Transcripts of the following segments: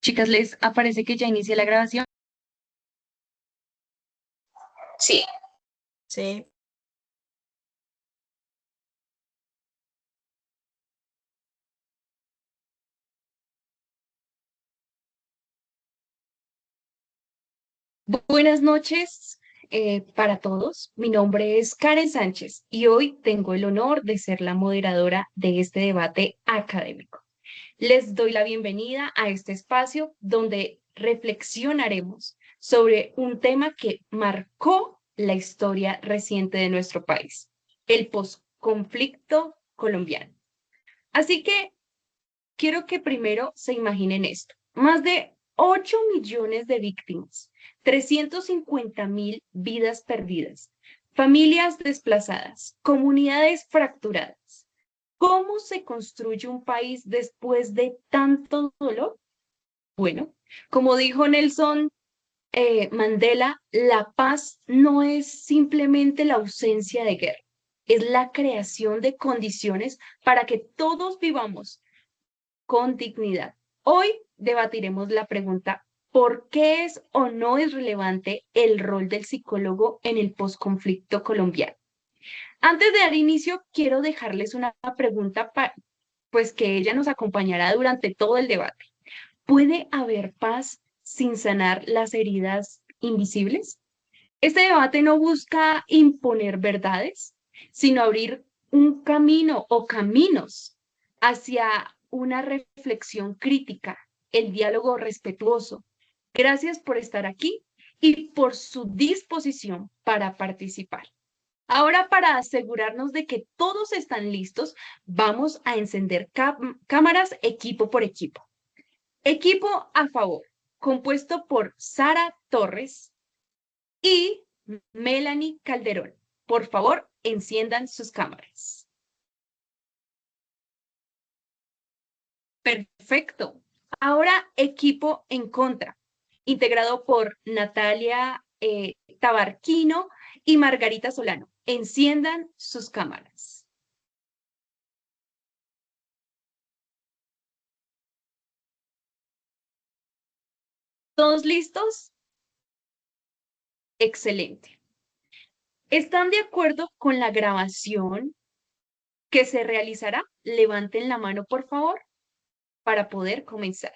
Chicas, ¿les aparece que ya inicia la grabación? Sí, Sí, Buenas noches para todos. Mi nombre es Karen Sánchez y hoy tengo el honor de ser la moderadora de este debate académico. Les doy la bienvenida a este espacio donde reflexionaremos sobre un tema que marcó la historia reciente de nuestro país, el posconflicto colombiano. Así que quiero que primero se imaginen esto. Más de 8 millones de víctimas, 350.000 vidas perdidas, familias desplazadas, comunidades fracturadas. ¿Cómo se construye un país después de tanto dolor? Bueno, como dijo Nelson Mandela, la paz no es simplemente la ausencia de guerra, es la creación de condiciones para que todos vivamos con dignidad. Hoy debatiremos la pregunta, ¿por qué es o no es relevante el rol del psicólogo en el posconflicto colombiano? Antes de dar inicio, quiero dejarles una pregunta, pues que ella nos acompañará durante todo el debate. ¿Puede haber paz sin sanar las heridas invisibles? Este debate no busca imponer verdades, sino abrir un camino o caminos hacia una reflexión crítica, el diálogo respetuoso. Gracias por estar aquí y por su disposición para participar. Ahora, para asegurarnos de que todos están listos, vamos a encender cámaras equipo por equipo. Equipo a favor, compuesto por Sara Torres y Melanie Calderón. Por favor, enciendan sus cámaras. Perfecto. Ahora, equipo en contra, integrado por Natalia Tabarquino y Margarita Solano. Enciendan sus cámaras. ¿Todos listos? Excelente. ¿Están de acuerdo con la grabación que se realizará? Levanten la mano, por favor, para poder comenzar.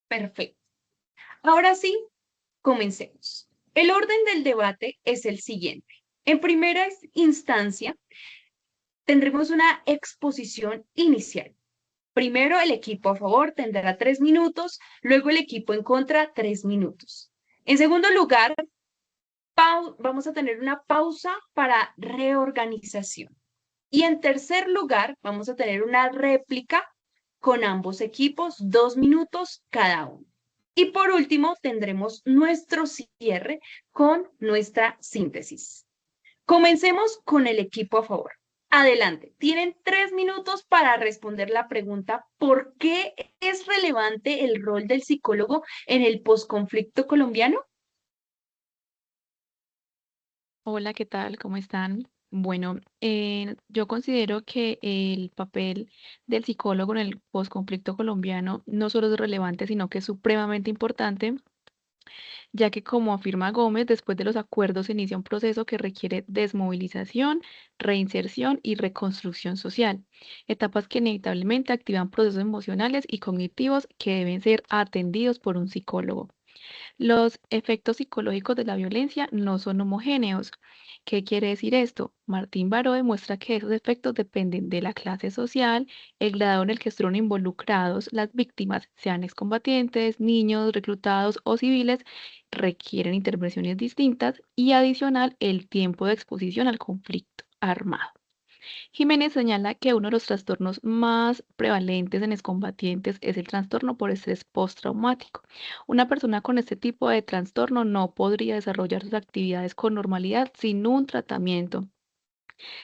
Perfecto. Ahora sí, comencemos. El orden del debate es el siguiente. En primera instancia, tendremos una exposición inicial. Primero, el equipo a favor tendrá 3 minutos, luego el equipo en contra 3 minutos. En segundo lugar, vamos a tener una pausa para reorganización. Y en tercer lugar, vamos a tener una réplica con ambos equipos, 2 minutos cada uno. Y por último, tendremos nuestro cierre con nuestra síntesis. Comencemos con el equipo a favor. Adelante, tienen 3 minutos para responder la pregunta, ¿por qué es relevante el rol del psicólogo en el posconflicto colombiano? Hola, ¿qué tal? ¿Cómo están? Bueno, yo considero que el papel del psicólogo en el posconflicto colombiano no solo es relevante, sino que es supremamente importante, ya que como afirma Gómez, después de los acuerdos se inicia un proceso que requiere desmovilización, reinserción y reconstrucción social, etapas que inevitablemente activan procesos emocionales y cognitivos que deben ser atendidos por un psicólogo. Los efectos psicológicos de la violencia no son homogéneos. ¿Qué quiere decir esto? Martín Baró demuestra que esos efectos dependen de la clase social, el grado en el que estuvieron involucrados las víctimas, sean excombatientes, niños, reclutados o civiles, requieren intervenciones distintas y adicional el tiempo de exposición al conflicto armado. Jiménez señala que uno de los trastornos más prevalentes en excombatientes es el trastorno por estrés postraumático. Una persona con este tipo de trastorno no podría desarrollar sus actividades con normalidad sin un tratamiento,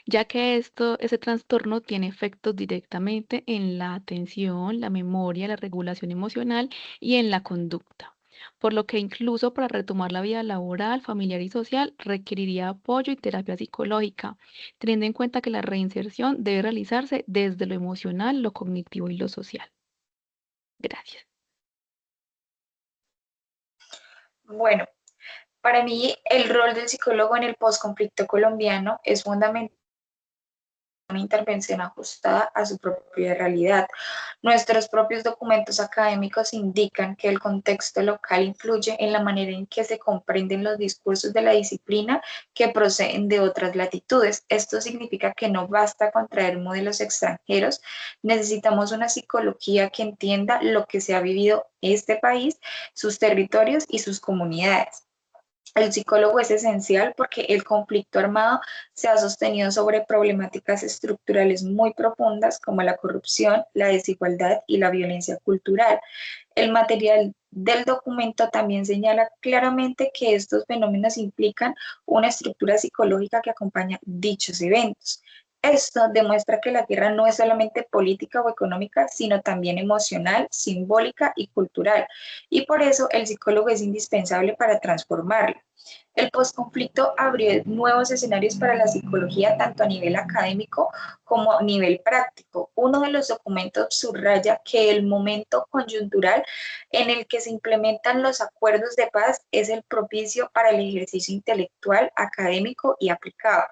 ya que ese trastorno tiene efectos directamente en la atención, la memoria, la regulación emocional y en la conducta. por lo que incluso para retomar la vida laboral, familiar y social requeriría apoyo y terapia psicológica, teniendo en cuenta que la reinserción debe realizarse desde lo emocional, lo cognitivo y lo social. Gracias. Bueno, para mí el rol del psicólogo en el posconflicto colombiano es fundamental, una intervención ajustada a su propia realidad. Nuestros propios documentos académicos indican que el contexto local influye en la manera en que se comprenden los discursos de la disciplina que proceden de otras latitudes. Esto significa que no basta con traer modelos extranjeros, necesitamos una psicología que entienda lo que se ha vivido este país, sus territorios y sus comunidades. El psicólogo es esencial porque el conflicto armado se ha sostenido sobre problemáticas estructurales muy profundas como la corrupción, la desigualdad y la violencia cultural. El material del documento también señala claramente que estos fenómenos implican una estructura psicológica que acompaña dichos eventos. Esto demuestra que la guerra no es solamente política o económica, sino también emocional, simbólica y cultural. Y por eso el psicólogo es indispensable para transformarla. El posconflicto abrió nuevos escenarios para la psicología, tanto a nivel académico como a nivel práctico. Uno de los documentos subraya que el momento coyuntural en el que se implementan los acuerdos de paz es el propicio para el ejercicio intelectual, académico y aplicado.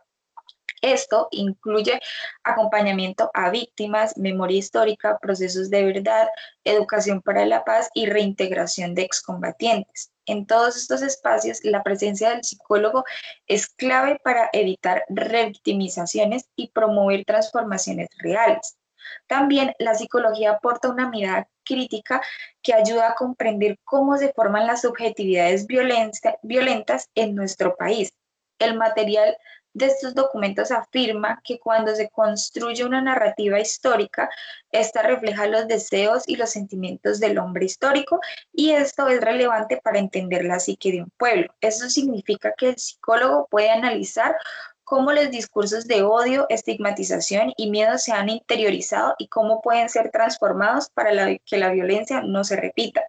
Esto incluye acompañamiento a víctimas, memoria histórica, procesos de verdad, educación para la paz y reintegración de excombatientes. En todos estos espacios, la presencia del psicólogo es clave para evitar revictimizaciones y promover transformaciones reales. También la psicología aporta una mirada crítica que ayuda a comprender cómo se forman las subjetividades violentas en nuestro país. El material de estos documentos afirma que cuando se construye una narrativa histórica, esta refleja los deseos y los sentimientos del hombre histórico y esto es relevante para entender la psique de un pueblo. Eso significa que el psicólogo puede analizar cómo los discursos de odio, estigmatización y miedo se han interiorizado y cómo pueden ser transformados para que la violencia no se repita.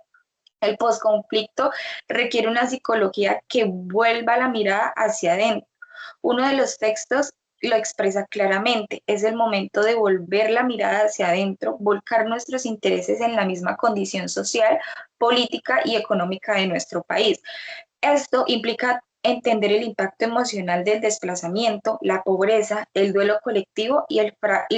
El posconflicto requiere una psicología que vuelva la mirada hacia adentro. Uno de los textos lo expresa claramente, es el momento de volver la mirada hacia adentro, volcar nuestros intereses en la misma condición social, política y económica de nuestro país. Esto implica entender el impacto emocional del desplazamiento, la pobreza, el duelo colectivo y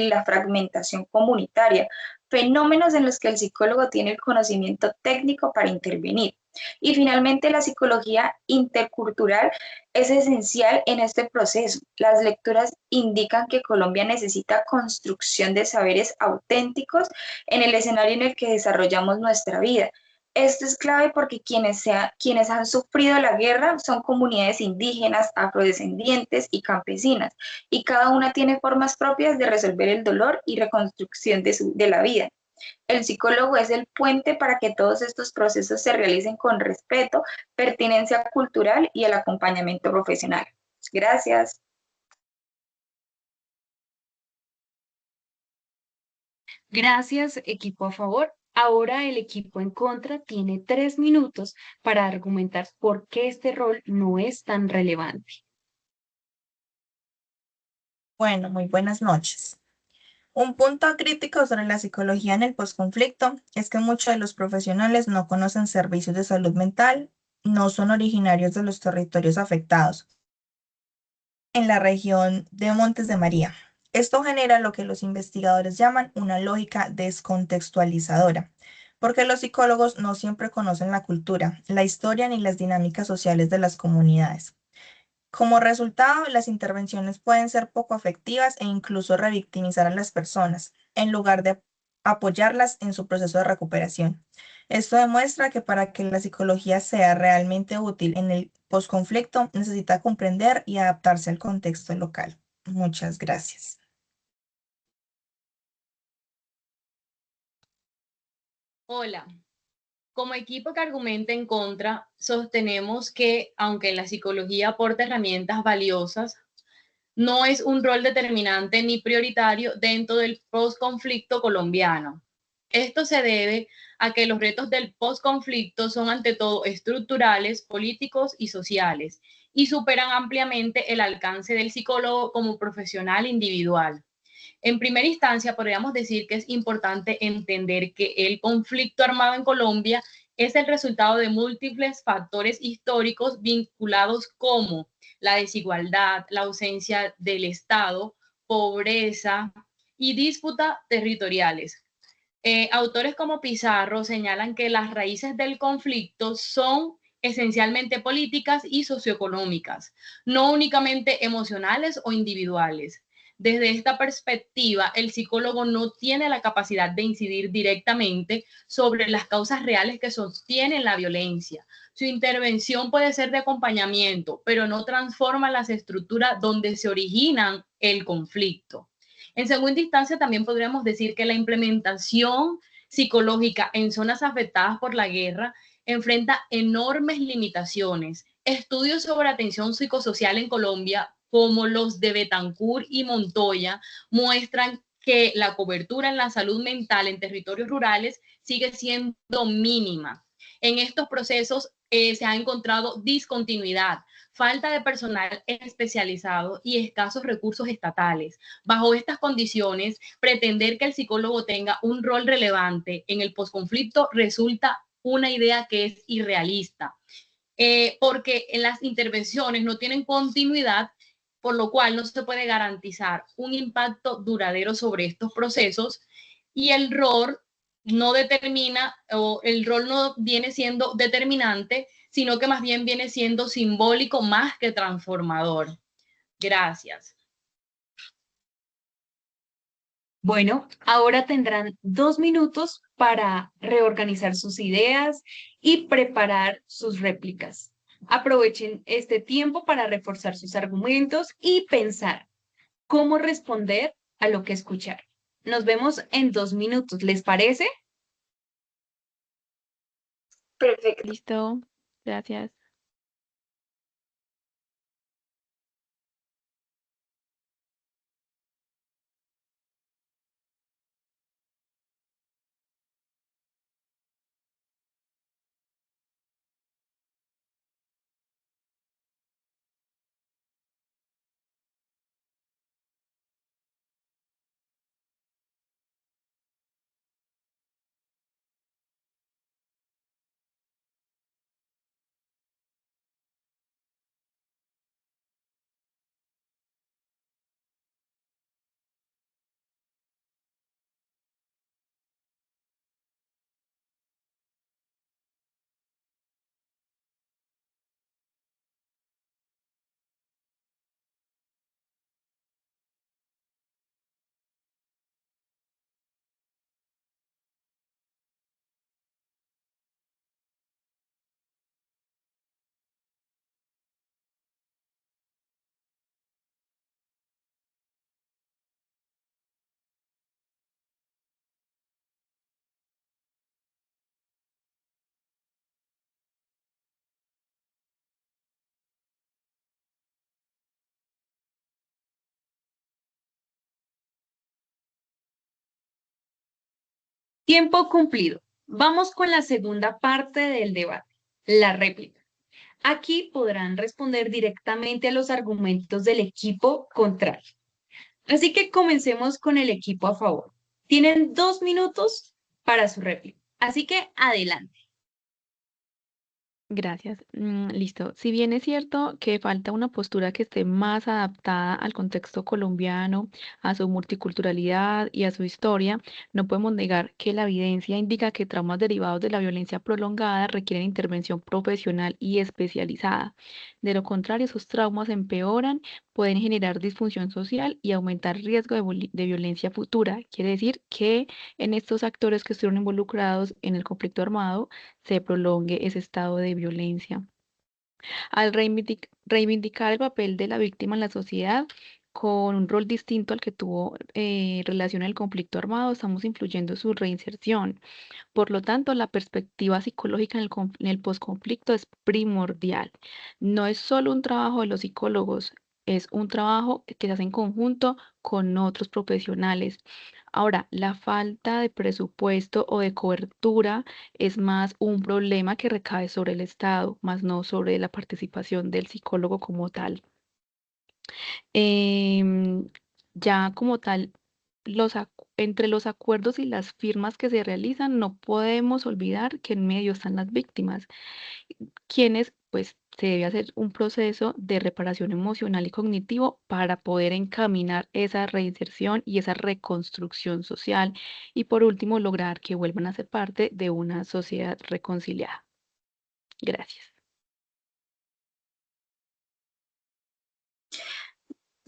la fragmentación comunitaria, fenómenos en los que el psicólogo tiene el conocimiento técnico para intervenir. Y finalmente, la psicología intercultural es esencial en este proceso. Las lecturas indican que Colombia necesita construcción de saberes auténticos en el escenario en el que desarrollamos nuestra vida. Esto es clave porque quienes han sufrido la guerra son comunidades indígenas, afrodescendientes y campesinas, y cada una tiene formas propias de resolver el dolor y reconstrucción de la vida. El psicólogo es el puente para que todos estos procesos se realicen con respeto, pertinencia cultural y el acompañamiento profesional. Gracias. Gracias, equipo a favor. Ahora el equipo en contra tiene 3 minutos para argumentar por qué este rol no es tan relevante. Bueno, muy buenas noches. Un punto crítico sobre la psicología en el posconflicto es que muchos de los profesionales no conocen servicios de salud mental, no son originarios de los territorios afectados en la región de Montes de María. Esto genera lo que los investigadores llaman una lógica descontextualizadora, porque los psicólogos no siempre conocen la cultura, la historia ni las dinámicas sociales de las comunidades. Como resultado, las intervenciones pueden ser poco efectivas e incluso revictimizar a las personas, en lugar de apoyarlas en su proceso de recuperación. Esto demuestra que para que la psicología sea realmente útil en el posconflicto, necesita comprender y adaptarse al contexto local. Muchas gracias. Hola, como equipo que argumenta en contra, sostenemos que, aunque la psicología aporta herramientas valiosas, no es un rol determinante ni prioritario dentro del posconflicto colombiano. Esto se debe a que los retos del posconflicto son ante todo estructurales, políticos y sociales, y superan ampliamente el alcance del psicólogo como profesional individual. En primera instancia, podríamos decir que es importante entender que el conflicto armado en Colombia es el resultado de múltiples factores históricos vinculados como la desigualdad, la ausencia del Estado, pobreza y disputas territoriales. Autores como Pizarro señalan que las raíces del conflicto son esencialmente políticas y socioeconómicas, no únicamente emocionales o individuales. Desde esta perspectiva, el psicólogo no tiene la capacidad de incidir directamente sobre las causas reales que sostienen la violencia. Su intervención puede ser de acompañamiento, pero no transforma las estructuras donde se originan el conflicto. En segunda instancia, también podríamos decir que la implementación psicológica en zonas afectadas por la guerra enfrenta enormes limitaciones. Estudios sobre atención psicosocial en Colombia, como los de Betancourt y Montoya, muestran que la cobertura en la salud mental en territorios rurales sigue siendo mínima. En estos procesos se ha encontrado discontinuidad, falta de personal especializado y escasos recursos estatales. Bajo estas condiciones, pretender que el psicólogo tenga un rol relevante en el posconflicto resulta una idea que es irrealista, porque en las intervenciones no tienen continuidad, por lo cual no se puede garantizar un impacto duradero sobre estos procesos y el rol no determina o el rol no viene siendo determinante, sino que más bien viene siendo simbólico más que transformador. Gracias. Bueno, ahora tendrán 2 minutos para reorganizar sus ideas y preparar sus réplicas. Aprovechen este tiempo para reforzar sus argumentos y pensar cómo responder a lo que escucharon. Nos vemos en 2 minutos, ¿les parece? Perfecto. Listo, gracias. Tiempo cumplido. Vamos con la segunda parte del debate, la réplica. Aquí podrán responder directamente a los argumentos del equipo contrario. Así que comencemos con el equipo a favor. Tienen 2 minutos para su réplica. Así que adelante. Gracias. Listo. Si bien es cierto que falta una postura que esté más adaptada al contexto colombiano, a su multiculturalidad y a su historia, no podemos negar que la evidencia indica que traumas derivados de la violencia prolongada requieren intervención profesional y especializada. De lo contrario, esos traumas empeoran, pueden generar disfunción social y aumentar el riesgo de violencia futura. Quiere decir que en estos actores que estuvieron involucrados en el conflicto armado, se prolongue ese estado de violencia. Al reivindicar el papel de la víctima en la sociedad, con un rol distinto al que tuvo relación al conflicto armado, estamos influyendo su reinserción. Por lo tanto, la perspectiva psicológica en el posconflicto es primordial. No es solo un trabajo de los psicólogos, es un trabajo que se hace en conjunto con otros profesionales. Ahora, la falta de presupuesto o de cobertura es más un problema que recae sobre el Estado, más no sobre la participación del psicólogo como tal. Em, ya como tal, entre los acuerdos y las firmas que se realizan, no podemos olvidar que en medio están las víctimas, quienes pues se debe hacer un proceso de reparación emocional y cognitivo para poder encaminar esa reinserción y esa reconstrucción social y por último lograr que vuelvan a ser parte de una sociedad reconciliada. Gracias.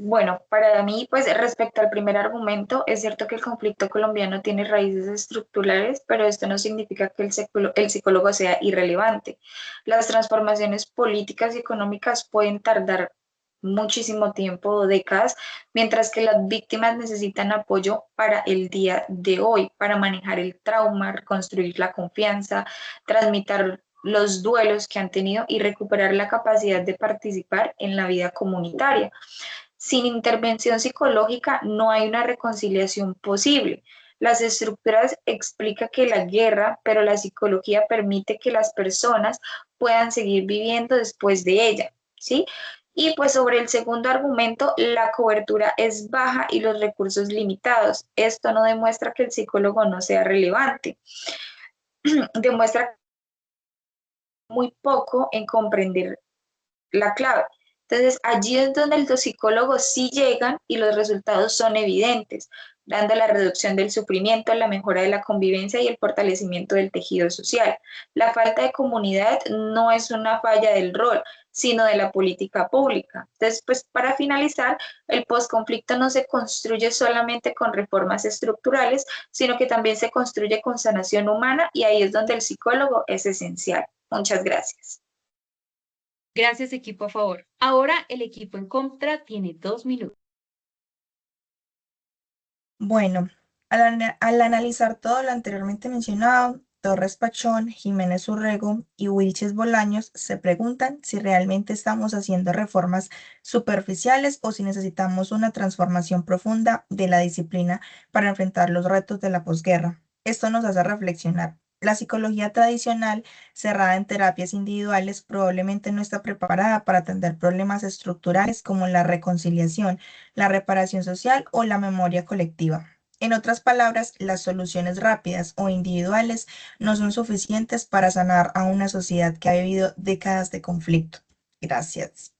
Bueno, para mí, pues respecto al primer argumento, es cierto que el conflicto colombiano tiene raíces estructurales, pero esto no significa que el psicólogo sea irrelevante. Las transformaciones políticas y económicas pueden tardar muchísimo tiempo o décadas, mientras que las víctimas necesitan apoyo para el día de hoy, para manejar el trauma, reconstruir la confianza, transmitir los duelos que han tenido y recuperar la capacidad de participar en la vida comunitaria. Sin intervención psicológica no hay una reconciliación posible. Las estructuras explican que la guerra, pero la psicología permite que las personas puedan seguir viviendo después de ella, ¿sí? Y pues sobre el segundo argumento, la cobertura es baja y los recursos limitados. Esto no demuestra que el psicólogo no sea relevante, demuestra muy poco en comprender la clave. Entonces, allí es donde los psicólogos sí llegan y los resultados son evidentes, dando la reducción del sufrimiento, la mejora de la convivencia y el fortalecimiento del tejido social. La falta de comunidad no es una falla del rol, sino de la política pública. Entonces, pues para finalizar, el posconflicto no se construye solamente con reformas estructurales, sino que también se construye con sanación humana y ahí es donde el psicólogo es esencial. Muchas gracias. Gracias, equipo a favor. Ahora el equipo en contra tiene 2 minutos. Bueno, al analizar todo lo anteriormente mencionado, Torres Pachón, Jiménez Urrego y Wilches Bolaños se preguntan si realmente estamos haciendo reformas superficiales o si necesitamos una transformación profunda de la disciplina para enfrentar los retos de la posguerra. Esto nos hace reflexionar. La psicología tradicional, cerrada en terapias individuales, probablemente no está preparada para atender problemas estructurales como la reconciliación, la reparación social o la memoria colectiva. En otras palabras, las soluciones rápidas o individuales no son suficientes para sanar a una sociedad que ha vivido décadas de conflicto. Gracias.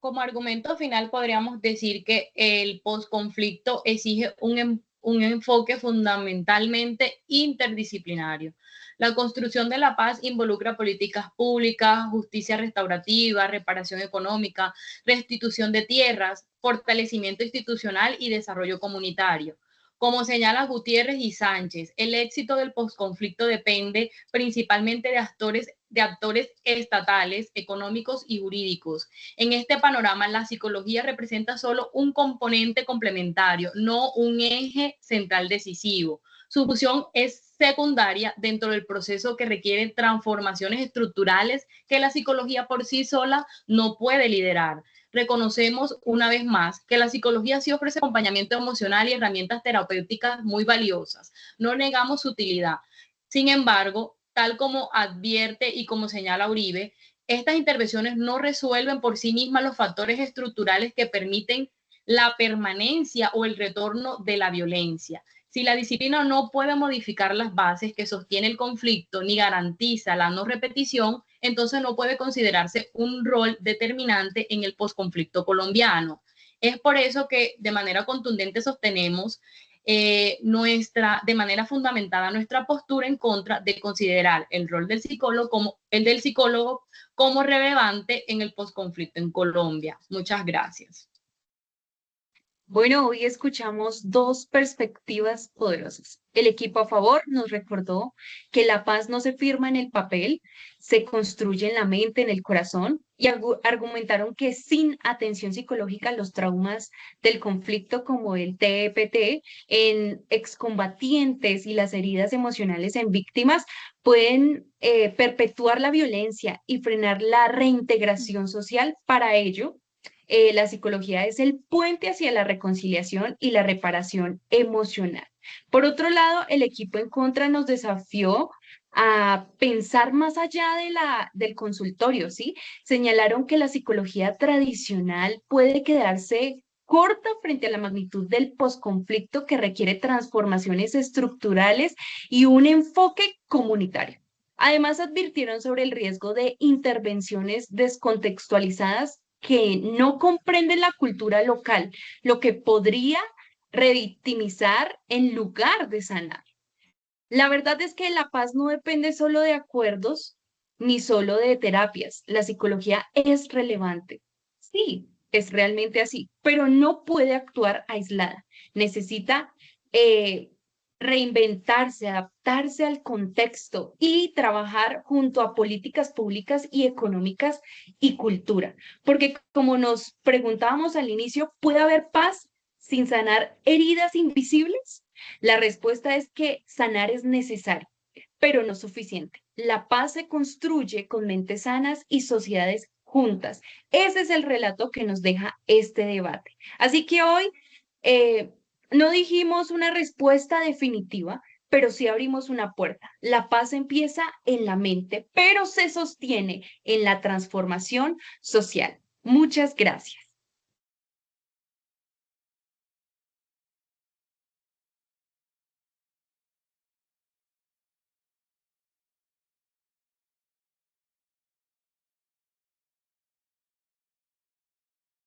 Como argumento final podríamos decir que el posconflicto exige un enfoque fundamentalmente interdisciplinario. La construcción de la paz involucra políticas públicas, justicia restaurativa, reparación económica, restitución de tierras, fortalecimiento institucional y desarrollo comunitario. Como señala Gutiérrez y Sánchez, el éxito del posconflicto depende principalmente de actores estatales, económicos y jurídicos. En este panorama, la psicología representa solo un componente complementario, no un eje central decisivo. Su función es secundaria dentro del proceso que requiere transformaciones estructurales que la psicología por sí sola no puede liderar. Reconocemos una vez más que la psicología sí ofrece acompañamiento emocional y herramientas terapéuticas muy valiosas. No negamos su utilidad. Sin embargo, tal como advierte y como señala Uribe, estas intervenciones no resuelven por sí mismas los factores estructurales que permiten la permanencia o el retorno de la violencia. Si la disciplina no puede modificar las bases que sostienen el conflicto ni garantiza la no repetición, entonces no puede considerarse un rol determinante en el posconflicto colombiano. Es por eso que de manera contundente sostenemos de manera fundamentada nuestra postura en contra de considerar el rol del psicólogo como relevante en el posconflicto en Colombia. Muchas gracias. Bueno, hoy escuchamos dos perspectivas poderosas. El equipo a favor nos recordó que la paz no se firma en el papel, se construye en la mente, en el corazón, y argumentaron que sin atención psicológica los traumas del conflicto como el TEPT en excombatientes y las heridas emocionales en víctimas pueden perpetuar la violencia y frenar la reintegración social. Para ello, la psicología es el puente hacia la reconciliación y la reparación emocional. Por otro lado, el equipo en contra nos desafió a pensar más allá del consultorio, ¿sí? Señalaron que la psicología tradicional puede quedarse corta frente a la magnitud del posconflicto que requiere transformaciones estructurales y un enfoque comunitario. Además, advirtieron sobre el riesgo de intervenciones descontextualizadas que no comprenden la cultura local, lo que podría revictimizar en lugar de sanar. La verdad es que la paz no depende solo de acuerdos ni solo de terapias. La psicología es relevante. Sí, es realmente así, pero no puede actuar aislada. Necesita eh, reinventarse, adaptarse al contexto y trabajar junto a políticas públicas y económicas y cultura. Porque como nos preguntábamos al inicio, ¿puede haber paz sin sanar heridas invisibles? La respuesta es que sanar es necesario, pero no suficiente. La paz se construye con mentes sanas y sociedades juntas. Ese es el relato que nos deja este debate. Así que hoy eh, no dijimos una respuesta definitiva, pero sí abrimos una puerta. La paz empieza en la mente, pero se sostiene en la transformación social. Muchas gracias.